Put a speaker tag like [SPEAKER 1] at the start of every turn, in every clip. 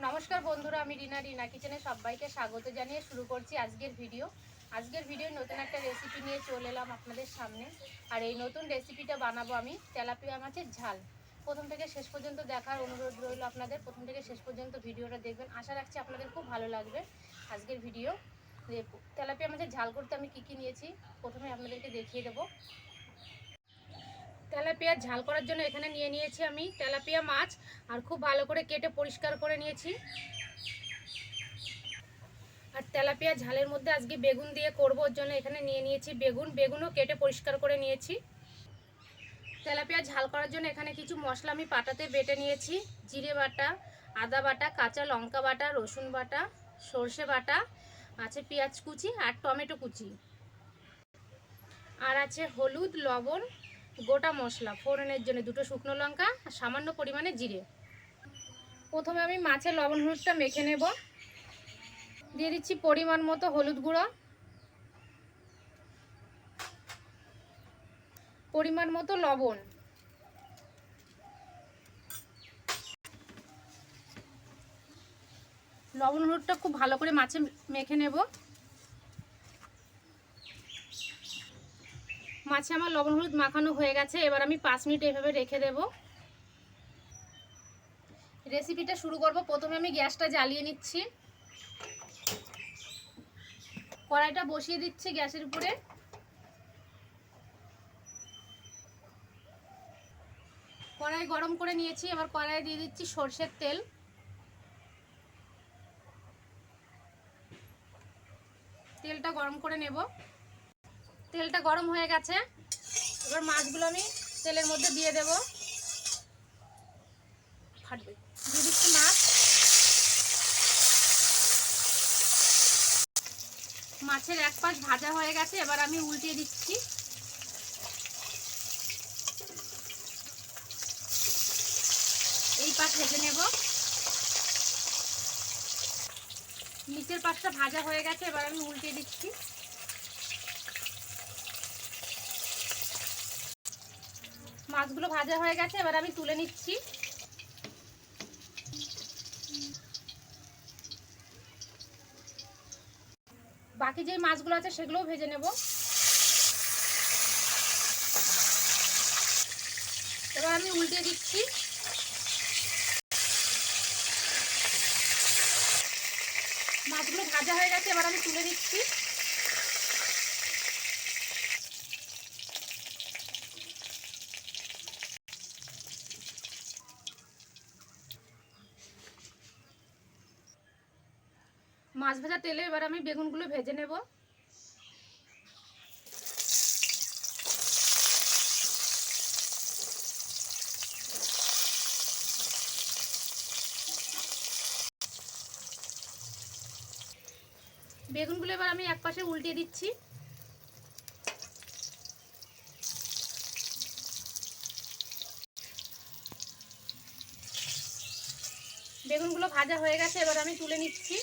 [SPEAKER 1] নমস্কার বন্ধুরা, আমি রিনা কিচেনে সবাইকে স্বাগত জানিয়ে শুরু করছি আজকের ভিডিও নতুন একটা রেসিপি নিয়ে চলে এলাম আপনাদের সামনে। আর এই নতুন রেসিপিটা বানাবো আমি তেলাপিয়া মাছের ঝাল। প্রথম থেকে শেষ পর্যন্ত দেখার অনুরোধ রইল আপনাদের। প্রথম থেকে শেষ পর্যন্ত ভিডিওটা দেখবেন, আশা রাখছি আপনাদের খুব ভালো লাগবে আজকের ভিডিও। তেলাপিয়া মাছের ঝাল করতে আমি কী নিয়েছি প্রথমে আপনাদেরকে দেখিয়ে দেবো। তেলাপিয়া ঝাল করার জন্য এখানে নিয়েছি আমি তেলাপিয়া মাছ, আর খুব ভালো করে কেটে পরিষ্কার করে নিয়েছি। আর তেলাপিয়া ঝালের মধ্যে আজকে বেগুন দিয়ে করবো, ওর জন্য এখানে নিয়েছি বেগুনও কেটে পরিষ্কার করে নিয়েছি। তেলাপিয়া ঝাল করার জন্য এখানে কিছু মশলা আমি পাটাতে বেটে নিয়েছি। জিরে বাটা, আদা বাটা, কাঁচা লঙ্কা বাটা, রসুন বাটা, সর্ষে বাটা, আছে পেঁয়াজ কুচি আর টমেটো কুচি, আর আছে হলুদ, লবণ, গোটা মশলা ফোড়নের জন্য দুটো শুকনো লঙ্কা আর সামান্য পরিমাণে জিরে। প্রথমে আমি মাছের লবণ হলুদটা মেখে নেব। দিয়ে দিচ্ছি পরিমাণ মতো হলুদ গুঁড়ো, পরিমাণ মতো লবণ, লবণ হলুদটা খুব ভালো করে মাছে মেখে নেব। মাছে আমার লবণ হলুদ মাখানো হয়ে গেছে, এবার আমি 5 মিনিট এভাবে রেখে দেব। রেসিপিটা শুরু করব। প্রথমে আমি গ্যাসটা জ্বালিয়ে নিচ্ছি, কড়াইটা বসিয়ে দিচ্ছি গ্যাসের উপরে। কড়াই গরম করে নিয়েছি, এবার কড়াইয়ে দিয়ে দিচ্ছি সরষের তেল। তেলটা গরম করে নেব। তেলটা গরম হয়ে গেছে, এবার মাছগুলো আমি তেলের মধ্যে দিয়ে দেব। ফাটবে। দিয়ে দিচ্ছি মাছের এক পাশ ভাজা হয়ে গেছে, এবার আমি উল্টিয়ে দিচ্ছি। এই পাশ ভেজে নেব। নিচের পাশটা ভাজা হয়ে গেছে, এবার আমি উল্টিয়ে দিচ্ছি। মাছগুলো ভাজা হয়ে গেছে, এবার আমি তুলে নিচ্ছি। বাকি যে মাছগুলো আছে সেগুলোও ভেজে নেব। এবার আমি উল্টে দিচ্ছি। মাছগুলো ভাজা হয়ে গেছে, এবার আমি তুলে দিচ্ছি। মাছ ভাজা তেলে এবার আমি বেগুনগুলো ভেজে নেব। বেগুনগুলো এবার আমি এক পাশে উল্টিয়ে দিচ্ছি। বেগুনগুলো ভাজা হয়ে গেছে, এবার আমি তুলে নিচ্ছি।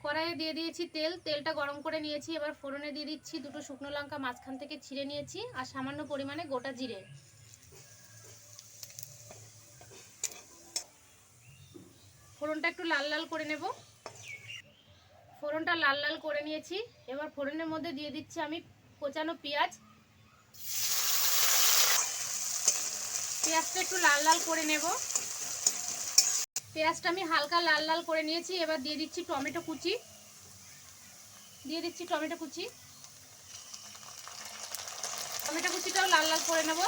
[SPEAKER 1] কড়াইয়ে দিয়ে দিয়েছি তেল, তেলটা গরম করে নিয়েছি। এবার ফোড়নে দিয়ে দিচ্ছি দুটো শুকনো লঙ্কা মাঝখান থেকে ছিঁড়ে নিয়েছি, আর সামান্য পরিমাণে গোটা জিরে। ফোড়নটা একটু লাল লাল করে নেব। ফোড়নটা লাল লাল করে নিয়েছি, এবার ফোড়নের মধ্যে দিয়ে দিচ্ছি আমি কোচানো পেঁয়াজ। পেঁয়াজটা একটু লাল লাল করে নেব। পেঁয়াজটা আমি হালকা লাল লাল করে নিয়েছি, এবার দিয়ে দিচ্ছি টমেটো কুচি। টমেটো কুচিটাও লাল লাল করে নেব।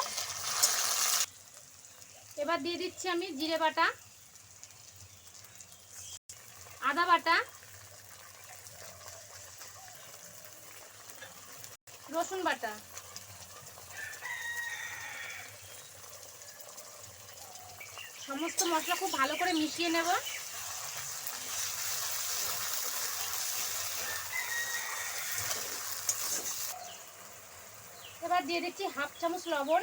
[SPEAKER 1] এবার দিয়ে দিচ্ছি আমি জিরে বাটা, আদা বাটা, রসুন বাটা। সমস্ত মশলা খুব ভালো করে মিশিয়ে নেব। এবার দিয়ে দিচ্ছি হাফ চামচ লবণ,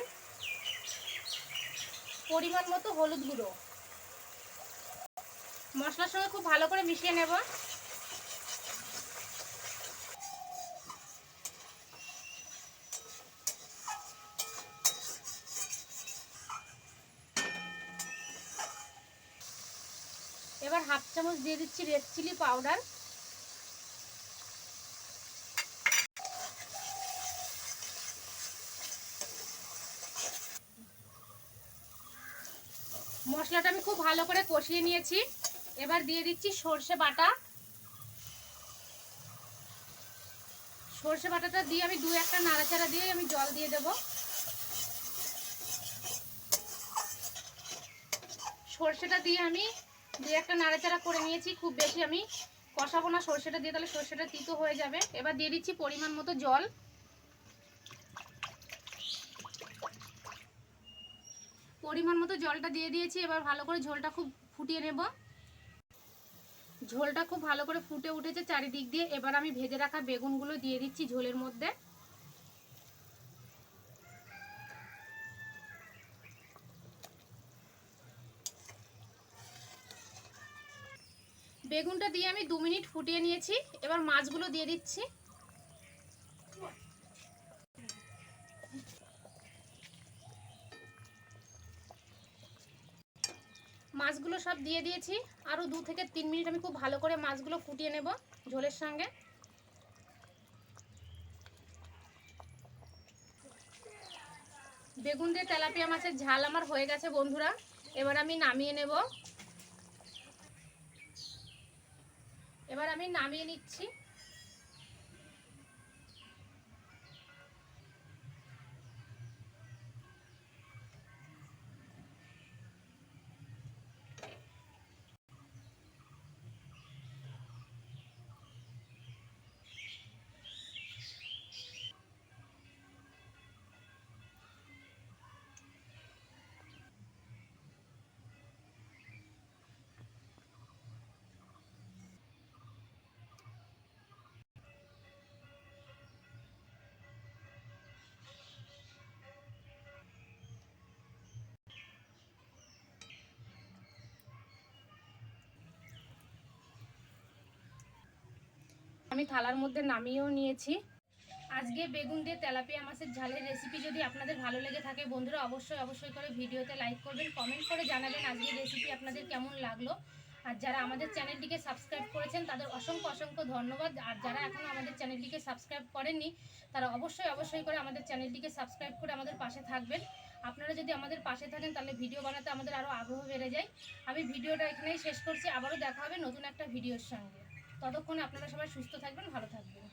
[SPEAKER 1] পরিমাণ মতো হলুদ গুঁড়ো। মশলার সঙ্গে খুব ভালো করে মিশিয়ে নেব। হাফ চামচ দিয়ে দিচ্ছি রেড চিলি পাউডার। মশলাটা আমি খুব ভালো করে কষিয়ে নিয়েছি। এবার দিয়ে দিচ্ছি সর্ষে বাটা। সর্ষে বাটাটা দিয়ে আমি 2-1টা নাড়াচাড়া দিয়ে আমি জল দিয়ে দেব। সর্ষেটা দিয়ে আমি 2-1টা নাড়াচাড়া করে নিয়েছি। খুব বেশি আমি কষাবো না সর্ষেটা দিয়ে, তাহলে সর্ষেটা তিতো হয়ে যাবে। এবার দিয়ে দিচ্ছি পরিমাণ মতো জল। পরিমাণ মতো জলটা দিয়ে দিয়েছি। এবার ভালো করে ঝোলটা খুব ফুটিয়ে নেব। ঝোলটা খুব ভালো করে ফুটে উঠেছে চারিদিক দিয়ে। এবার আমি ভেজে রাখা বেগুনগুলো দিয়ে দিচ্ছি ঝোলের মধ্যে। বেগুনটা দিয়ে আমি 2 মিনিট ফুটিয়ে নিয়েছি। এবার মাছগুলো দিয়ে দিচ্ছি। মাছগুলো সব দিয়ে দিয়েছি। আরও 2 থেকে 3 মিনিট আমি খুব ভালো করে মাছগুলো ফুটিয়ে নেব ঝোলের সঙ্গে। বেগুন দিয়ে তেলাপিয়া মাছের ঝাল আমার হয়ে গেছে বন্ধুরা। এবার আমি নামিয়ে নেব। এবার আমি নামিয়ে নিচ্ছি। আমি থালার মধ্যে নামিয়েও নিয়েছি। আজকে বেগুন দিয়ে তেলাপিয়া মাছের ঝালের রেসিপি যদি আপনাদের ভালো লেগে থাকে বন্ধুরা, অবশ্যই করে ভিডিওতে লাইক করবেন, কমেন্ট করে জানাবেন আজকের রেসিপি আপনাদের কেমন লাগলো। আর যারা আমাদের চ্যানেলটিকে সাবস্ক্রাইব করেছেন তাদের অসংখ্য ধন্যবাদ। আর যারা এখনও আমাদের চ্যানেলটিকে সাবস্ক্রাইব করেননি তারা অবশ্যই করে আমাদের চ্যানেলটিকে সাবস্ক্রাইব করে আমাদের পাশে থাকবেন। আপনারা যদি আমাদের পাশে থাকেন তাহলে ভিডিও বানাতে আমাদের আরও আগ্রহ বেড়ে যায়। আমি ভিডিওটা এখানেই শেষ করছি। আবারও দেখা হবে নতুন একটা ভিডিওর সঙ্গে। ততক্ষণে আপনারা সবাই সুস্থ থাকবেন, ভালো থাকবেন।